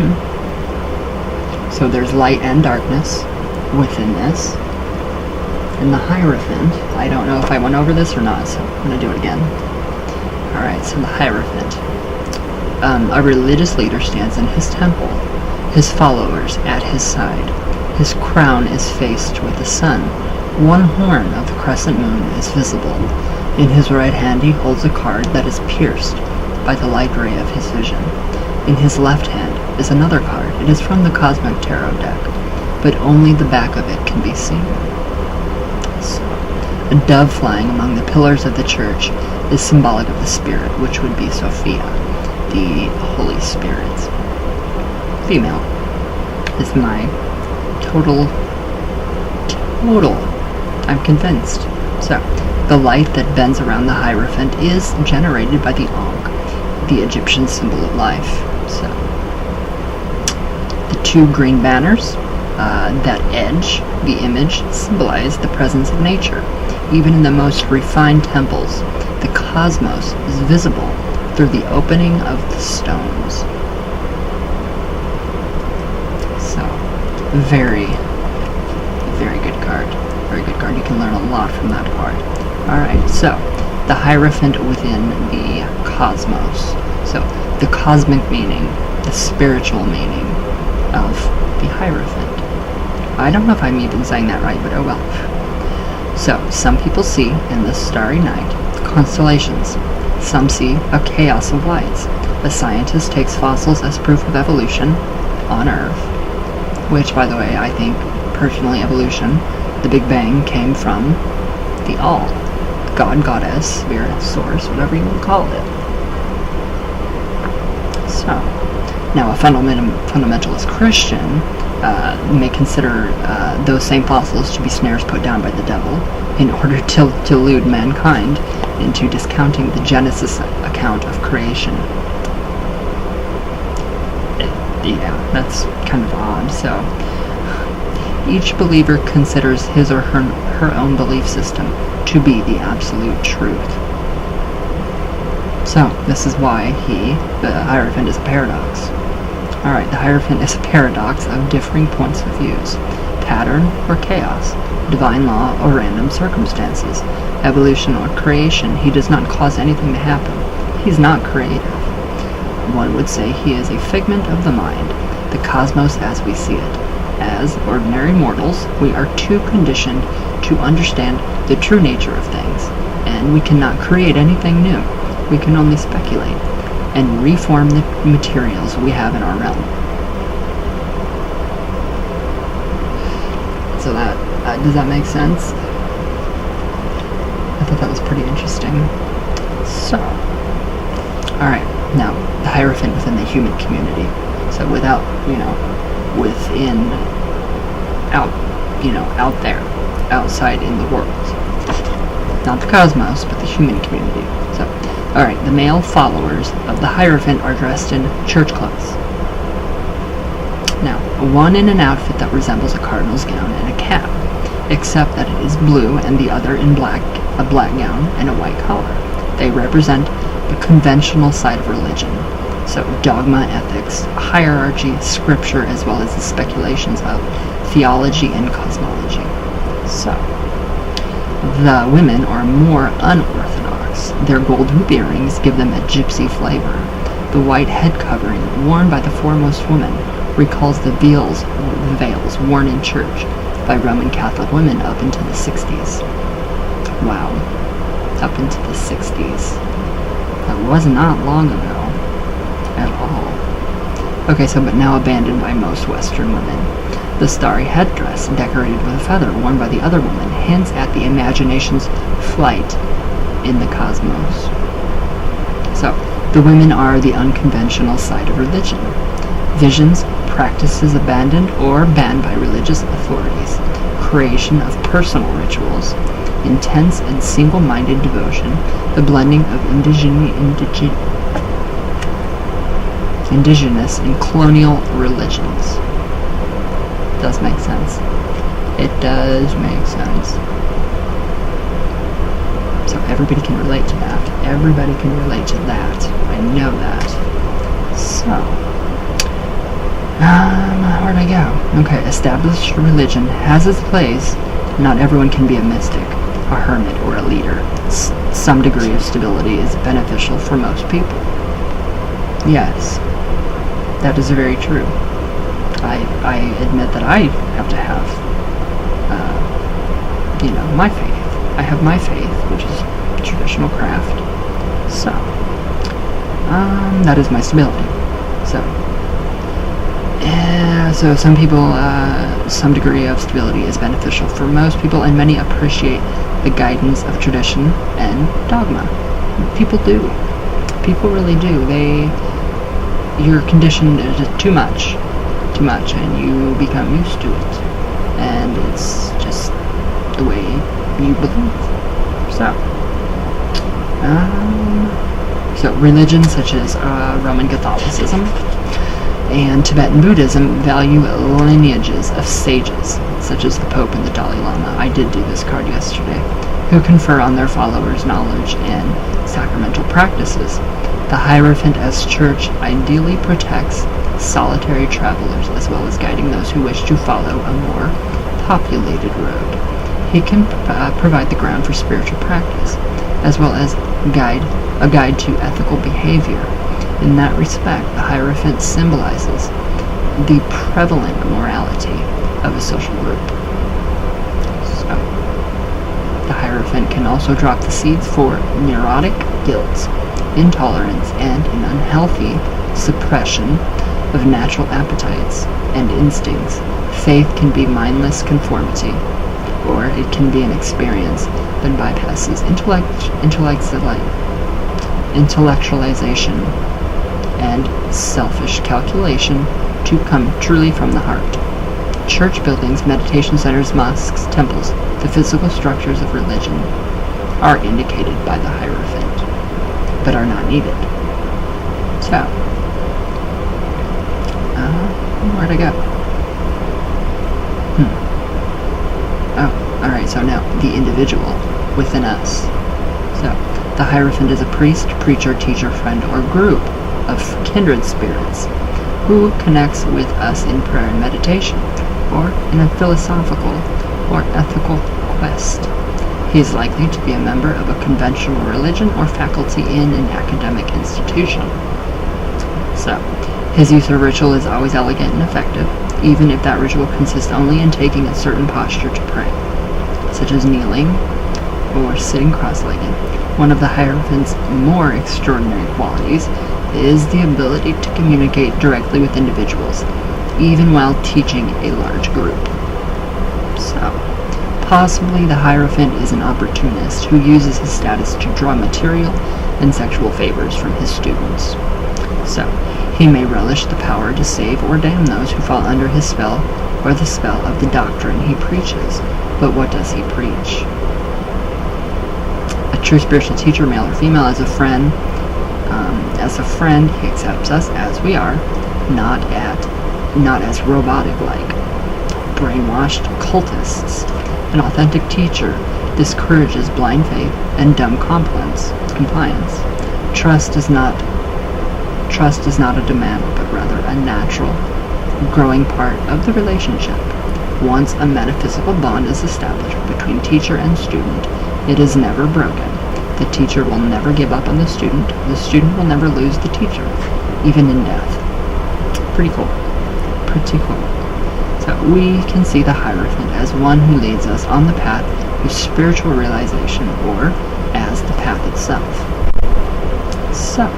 So there's light and darkness within this. And the Hierophant, I don't know if I went over this or not, so I'm going to do it again. Alright, so the Hierophant. A religious leader stands in his temple, his followers at his side. His crown is faced with the sun. One horn of the crescent moon is visible. In his right hand he holds a card that is pierced by the light ray of his vision. In his left hand is another card. It is from the Cosmic Tarot deck, but only the back of it can be seen. So, a dove flying among the pillars of the church is symbolic of the spirit, which would be Sophia, the Holy Spirit. Female is my total, I'm convinced. So, the light that bends around the Hierophant is generated by the Ankh, the Egyptian symbol of life. So, the two green banners that edge the image symbolize the presence of nature. Even in the most refined temples, the cosmos is visible through the opening of the stones. So, very, very good card. Very good card. You can learn a lot from that card. Alright, so, the Hierophant within the cosmos. So, the cosmic meaning, the spiritual meaning of the Hierophant. I don't know if I'm even saying that right, but oh well. So, some people see in the starry night constellations. Some see a chaos of lights. A scientist takes fossils as proof of evolution on Earth, which, by the way, I think, personally, evolution, the Big Bang, came from the All. God, Goddess, Spirit, Source, whatever you want to call it. So, now a fundamentalist Christian may consider those same fossils to be snares put down by the devil in order to delude mankind into discounting the Genesis account of creation. Yeah, that's kind of odd. So, each believer considers his or her own belief system to be the absolute truth. So, this is why the Hierophant is a paradox. Alright, the Hierophant is a paradox of differing points of views, pattern or chaos, divine law or random circumstances, evolution or creation. He does not cause anything to happen. He's not creative. One would say he is a figment of the mind, the cosmos as we see it. As ordinary mortals, we are too conditioned to understand the true nature of things, and we cannot create anything new. We can only speculate and reform the materials we have in our realm. So does that make sense? I thought that was pretty interesting. So, alright, now the Hierophant within the human community. So without, within, out there, outside in the world. Not the cosmos, but the human community. So, alright, the male followers of the Hierophant are dressed in church clothes. Now, one in an outfit that resembles a cardinal's gown and a cap, except that it is blue, and the other in black, a black gown and a white collar. They represent the conventional side of religion. So, dogma, ethics, hierarchy, scripture, as well as the speculations of theology and cosmology. So, the women are more unorthodox. Their gold hoop earrings give them a gypsy flavor. The white head covering worn by the foremost woman recalls the veils worn in church by Roman Catholic women up into the 60s. Wow. Up into the 60s. That was not long ago. At all. Okay, but now abandoned by most Western women. The starry headdress, decorated with a feather worn by the other woman, hints at the imagination's flight in the cosmos. So, the women are the unconventional side of religion. Visions, practices abandoned or banned by religious authorities, creation of personal rituals, intense and single-minded devotion, the blending of indigenous and colonial religions. Does make sense. It does make sense. So everybody can relate to that. Everybody can relate to that. I know that. So, where'd I go? Okay, established religion has its place. Not everyone can be a mystic, a hermit, or a leader. Some degree of stability is beneficial for most people. Yes. That is very true. I admit that I have to have, my faith. I have my faith, which is traditional craft. So, that is my stability. So some people, some degree of stability is beneficial for most people, and many appreciate the guidance of tradition and dogma. People do. People really do. You're conditioned to too much, and you become used to it, and it's just the way you believe. So religions such as Roman Catholicism and Tibetan Buddhism value lineages of sages, such as the Pope and the Dalai Lama. I did do this card yesterday, who confer on their followers knowledge and sacramental practices. The Hierophant as church ideally protects solitary travelers, as well as guiding those who wish to follow a more populated road. He can provide the ground for spiritual practice, as well as a guide to ethical behavior. In that respect, the Hierophant symbolizes the prevalent morality of a social group. So, the Hierophant can also drop the seeds for neurotic guilt, intolerance, and an unhealthy suppression of natural appetites and instincts. Faith can be mindless conformity, or it can be an experience that bypasses intellectualization and selfish calculation to come truly from the heart. Church buildings, meditation centers, mosques, temples, the physical structures of religion are indicated by the Hierophant, but are not needed. So, where'd I go? Oh, alright, so now, the individual within us. So, the Hierophant is a priest, preacher, teacher, friend, or group of kindred spirits who connects with us in prayer and meditation, or in a philosophical or ethical quest. He is likely to be a member of a conventional religion or faculty in an academic institution. So, his use of ritual is always elegant and effective, even if that ritual consists only in taking a certain posture to pray, such as kneeling or sitting cross-legged. One of the Hierophant's more extraordinary qualities is the ability to communicate directly with individuals, even while teaching a large group. So, possibly the Hierophant is an opportunist who uses his status to draw material and sexual favors from his students. So, he may relish the power to save or damn those who fall under his spell or the spell of the doctrine he preaches. But what does he preach? A true spiritual teacher, male or female, as a friend, he accepts us as we are, not as robotic-like, brainwashed cultists. An authentic teacher discourages blind faith and dumb compliance. Trust is not a demand, but rather a natural, growing part of the relationship. Once a metaphysical bond is established between teacher and student, it is never broken. The teacher will never give up on the student will never lose the teacher, even in death. Pretty cool. So we can see the Hierophant as one who leads us on the path to spiritual realization, or as the path itself. So,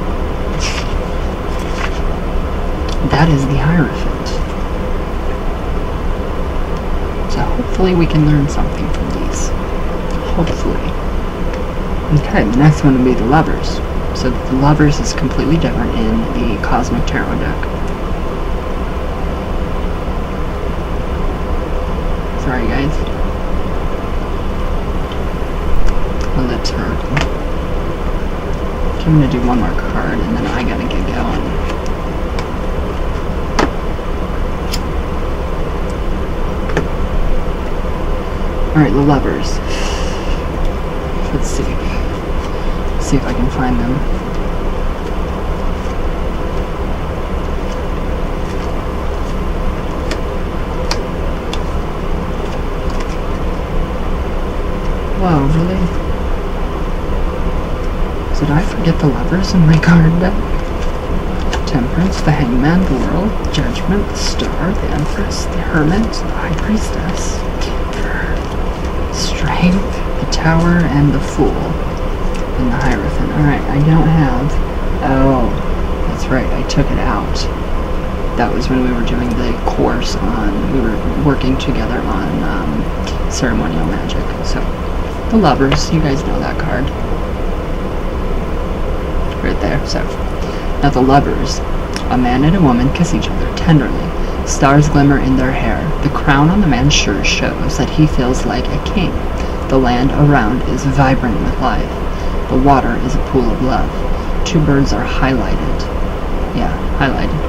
that is the Hierophant. So hopefully we can learn something from these. Hopefully. Okay, the next one will be the Lovers. So the Lovers is completely different in the Cosmic Tarot deck. Sorry guys. My lips hurt. I'm gonna do one more card and then I gotta get going. Alright, the Lovers. Let's see. See if I can find them. Whoa, really? Did I forget the Lovers in my card deck? Temperance, the Hangman, the World, Judgment, the Star, the Empress, the Hermit, the High Priestess, Strength, the Tower, and the Fool. And the Hierophant. Alright, I don't have... Oh, that's right, I took it out. That was when we were doing the course on... We were working together on ceremonial magic. So, the Lovers, you guys know that card. Right there, so. Now the Lovers. A man and a woman kiss each other tenderly. Stars glimmer in their hair. The crown on the man's shirt shows that he feels like a king. The land around is vibrant with life. The water is a pool of love. Two birds are highlighted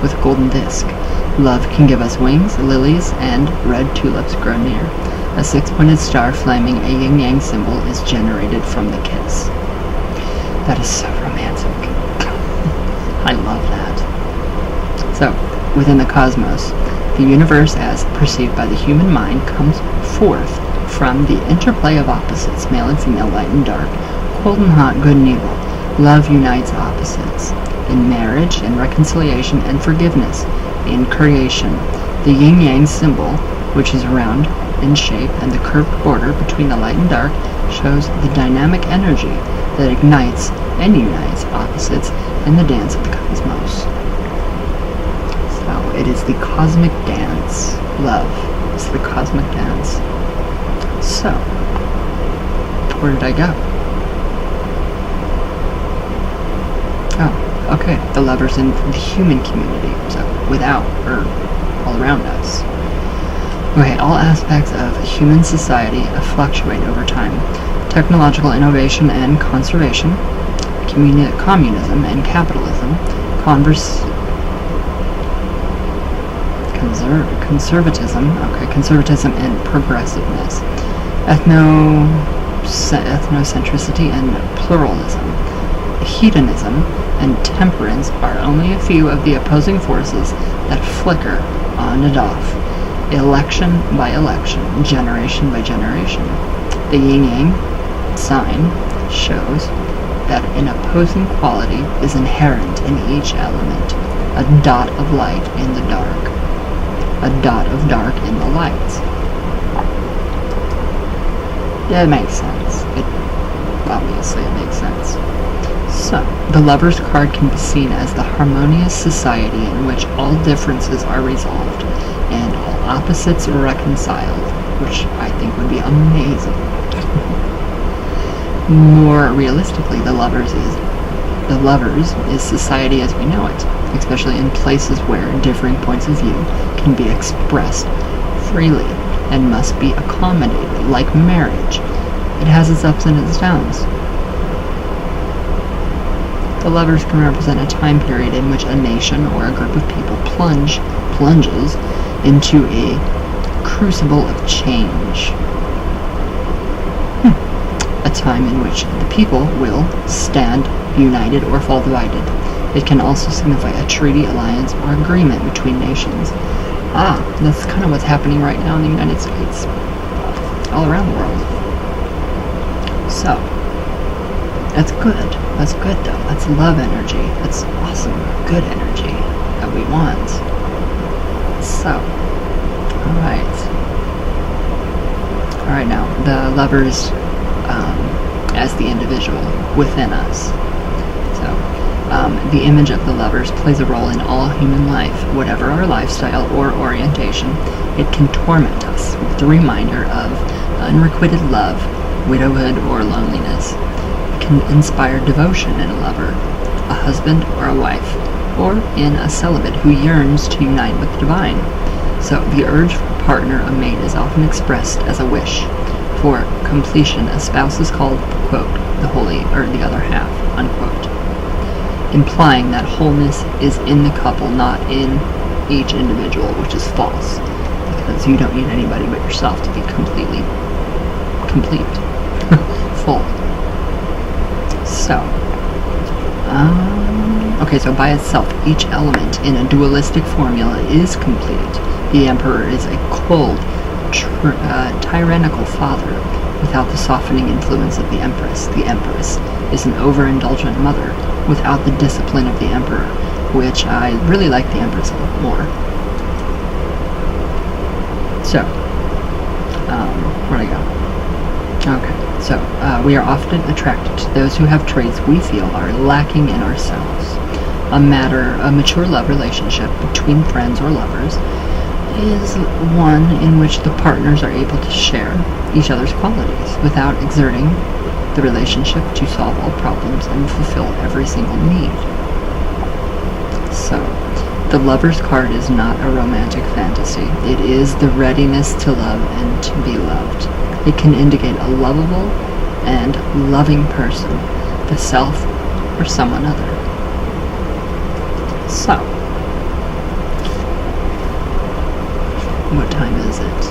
with a golden disc. Love can give us wings, lilies, and red tulips grow near. A six-pointed star flaming a yin-yang symbol is generated from the kiss. That is so romantic. I love that. So, within the cosmos, the universe as perceived by the human mind comes forth from the interplay of opposites, male and female, light and dark, cold and hot, good and evil. Love unites opposites. In marriage, in reconciliation, and forgiveness. In creation, the yin-yang symbol, which is round in shape, and the curved border between the light and dark, shows the dynamic energy that ignites and unites opposites in the dance of the cosmos. So, it is the cosmic dance. Love is the cosmic dance. So, where did I go? Oh, okay, the lovers in the human community, so without or all around us. Okay, all aspects of human society fluctuate over time. Technological innovation and conservation, communism and capitalism, conservatism and progressiveness, ethnocentricity and pluralism, hedonism and temperance are only a few of the opposing forces that flicker on and off, election by election, generation by generation. The yin-yang sign shows that an opposing quality is inherent in each element, a dot of light in the dark, a dot of dark in the light. Yeah, it makes sense. Obviously it makes sense. So, the Lover's card can be seen as the harmonious society in which all differences are resolved and all opposites reconciled, which I think would be amazing. More realistically, the Lovers is society as we know it, especially in places where differing points of view can be expressed freely and must be accommodated, like marriage. It has its ups and its downs. The Lovers can represent a time period in which a nation or a group of people plunges into a crucible of change. A time in which the people will stand united or fall divided. It can also signify a treaty, alliance, or agreement between nations. That's kind of what's happening right now in the United States. All around the world. So, that's good. That's good though. That's love energy. That's awesome, good energy that we want. So, alright now, the Lovers as the individual within us. So, the image of the Lovers plays a role in all human life. Whatever our lifestyle or orientation, it can torment us with the reminder of unrequited love, widowhood, or loneliness. It can inspire devotion in a lover, a husband or a wife, or in a celibate who yearns to unite with the divine. So the urge for a partner, a mate, is often expressed as a wish. For completion, a spouse is called, quote, the holy, or the other half, unquote, implying that wholeness is in the couple, not in each individual, which is false, because you don't need anybody but yourself to be completely complete, full. So, so by itself, each element in a dualistic formula is complete. The Emperor is a cold, tyrannical father without the softening influence of the Empress. The Empress is an overindulgent mother without the discipline of the Emperor, which I really like the Empress a lot more. So, where'd I go? Okay, so we are often attracted to those who have traits we feel are lacking in ourselves. A mature love relationship between friends or lovers is one in which the partners are able to share each other's qualities without exerting the relationship to solve all problems and fulfill every single need. So, the Lover's card is not a romantic fantasy. It is the readiness to love and to be loved. It can indicate a lovable and loving person, the self, or someone other. So, what time is it?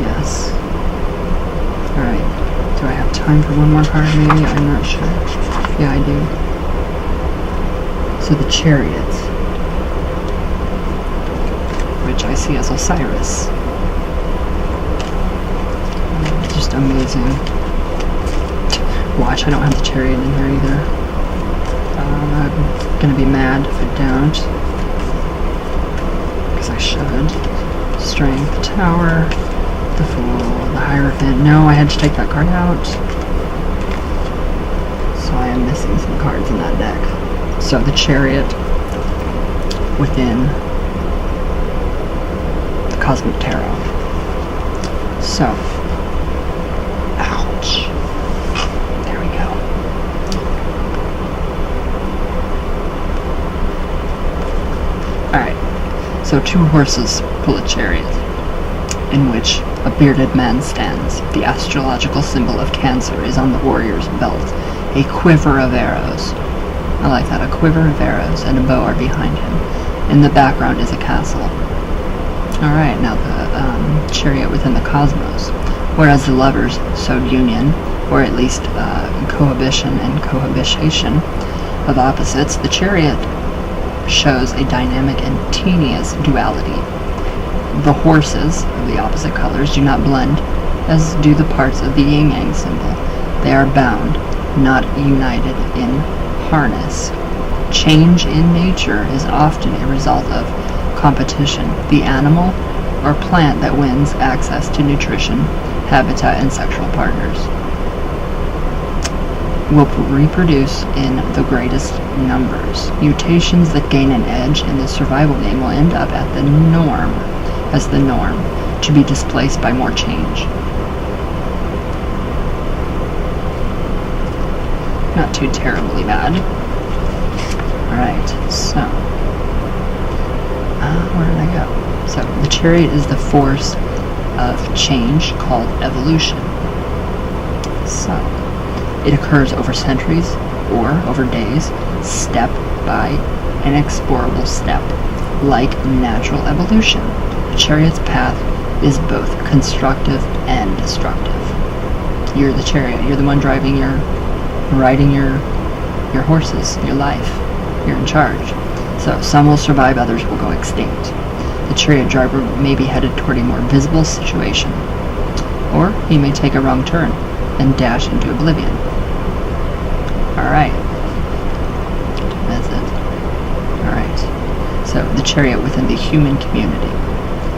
Yes. Alright. Do I have time for one more card maybe? I'm not sure. Yeah, I do. So the Chariot, which I see as Osiris. Just amazing. Watch, I don't have the Chariot in here either. I'm gonna be mad if I don't. Because I should. Strength, Tower, the Fool, the Hierophant. No, I had to take that card out. So I am missing some cards in that deck. So the Chariot within the Cosmic Tarot. So, ouch. There we go. So 2 horses pull a chariot, in which a bearded man stands. The astrological symbol of Cancer is on the warrior's belt, a quiver of arrows. I like that, a quiver of arrows and a bow are behind him. In the background is a castle. Alright, now the chariot within the cosmos. Whereas the lovers sowed union, or at least cohabitation and cohabitation of opposites, the chariot shows a dynamic and tenuous duality. The horses of the opposite colors do not blend, as do the parts of the yin-yang symbol. They are bound, not united in harness. Change in nature is often a result of competition. The animal or plant that wins access to nutrition, habitat, and sexual partners will reproduce in the greatest numbers. Mutations that gain an edge in the survival game will end up at the norm, to be displaced by more change. Not too terribly bad. Alright, so where did I go? So the chariot is the force of change called evolution. So it occurs over centuries or over days, step by inexplorable step, like natural evolution. The chariot's path is both constructive and destructive. You're the chariot. You're the one riding your horses, your life. You're in charge. So some will survive, others will go extinct. The chariot driver may be headed toward a more visible situation, or he may take a wrong turn and dash into oblivion. Alright. That's it. Alright. So the chariot within the human community.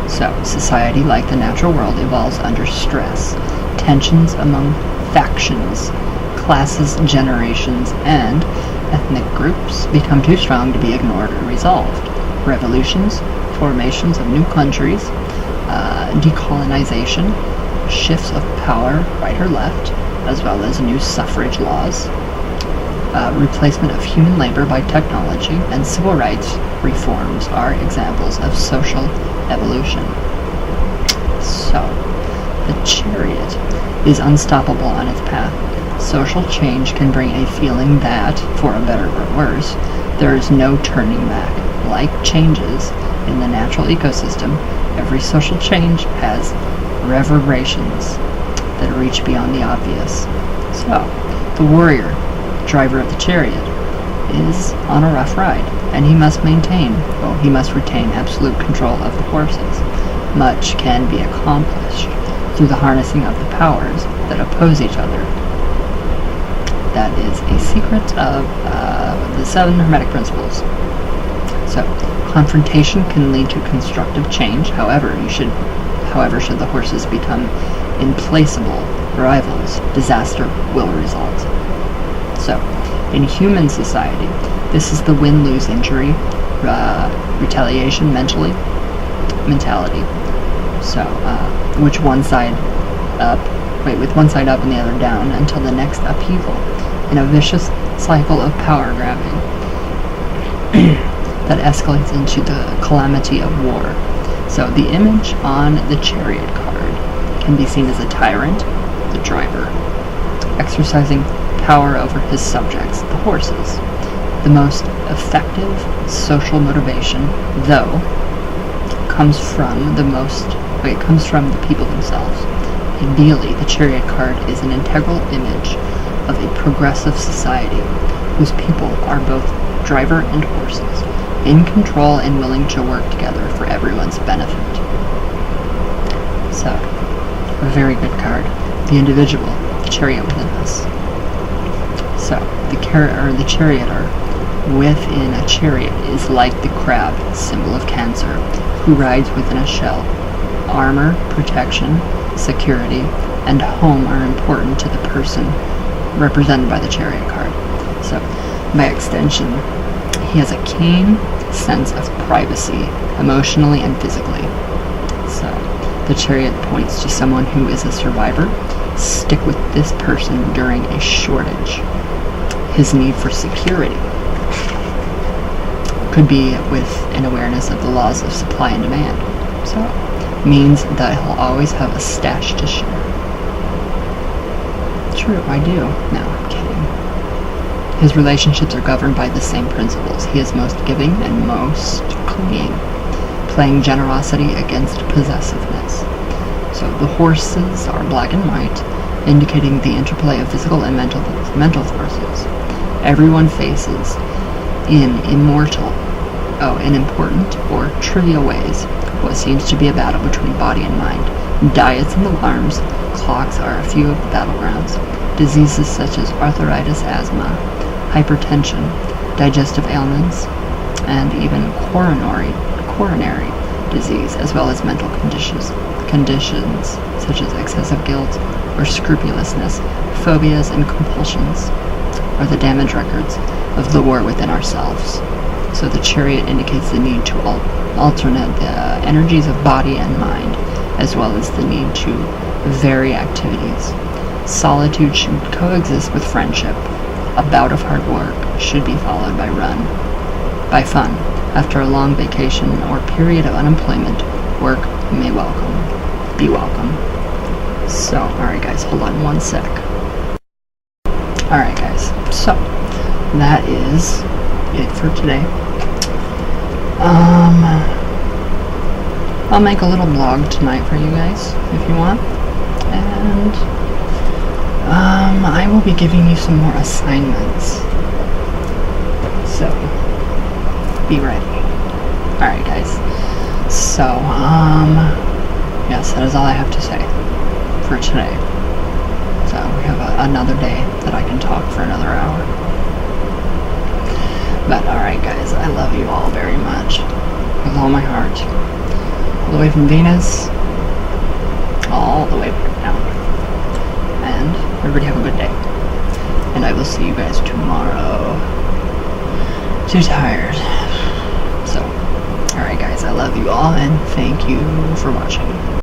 So society, like the natural world, evolves under stress. Tensions among factions, classes, generations, and ethnic groups become too strong to be ignored or resolved. Revolutions, formations of new countries, decolonization, shifts of power right or left, as well as new suffrage laws, replacement of human labor by technology, and civil rights reforms are examples of social evolution. So, the chariot is unstoppable on its path. Social change can bring a feeling that, for better or worse, there is no turning back. Like changes in the natural ecosystem, every social change has reverberations that reach beyond the obvious. So, the warrior, driver of the chariot, is on a rough ride, and he must retain absolute control of the horses. Much can be accomplished through the harnessing of the powers that oppose each other. That is a secret of the 7 Hermetic Principles. So, confrontation can lead to constructive change. However, should the horses become implacable rivals, disaster will result. So, in human society, this is the win-lose injury, retaliation mentality. So, with one side up and the other down until the next upheaval, in a vicious cycle of power grabbing that escalates into the calamity of war. So the image on the chariot card can be seen as a tyrant, the driver, exercising power over his subjects, the horses. The most effective social motivation, though, comes from the people themselves. Ideally, the chariot card is an integral image of a progressive society whose people are both driver and horses, in control and willing to work together for everyone's benefit. So, a very good card. The individual, the chariot within us. So, the charioteer within a chariot is like the crab, symbol of Cancer, who rides within a shell. Armor, protection, security, and home are important to the person represented by the chariot card. So, by extension, he has a keen sense of privacy, emotionally and physically. So, the chariot points to someone who is a survivor. Stick with this person during a shortage. His need for security. could be with an awareness of the laws of supply and demand. So, means that he'll always have a stash to share. True, I do. No, I'm kidding. His relationships are governed by the same principles. He is most giving and most clinging, playing generosity against possessiveness. So the horses are black and white, indicating the interplay of physical and mental forces. Everyone faces in important or trivial ways what seems to be a battle between body and mind. Diets and alarms, clocks are a few of the battlegrounds. Diseases such as arthritis, asthma, hypertension, digestive ailments, and even coronary disease, as well as mental conditions such as excessive guilt or scrupulousness, phobias and compulsions, are the damage records of the war within ourselves. So the chariot indicates the need to alternate the energies of body and mind, as well as the need to vary activities. Solitude should coexist with friendship. A bout of hard work should be followed by fun. After a long vacation or period of unemployment, work may be welcome. So, alright guys, hold on one sec. Alright guys, so that is it for today. I'll make a little blog tonight for you guys if you want, and I will be giving you some more assignments, so be ready. Alright guys, so yes, that is all I have to say for today. So we have another day that I can talk for another hour. But alright guys, I love you all very much with all my heart. All the way from Venus, all the way back down. And everybody have a good day. And I will see you guys tomorrow. Too tired. So, alright guys, I love you all and thank you for watching.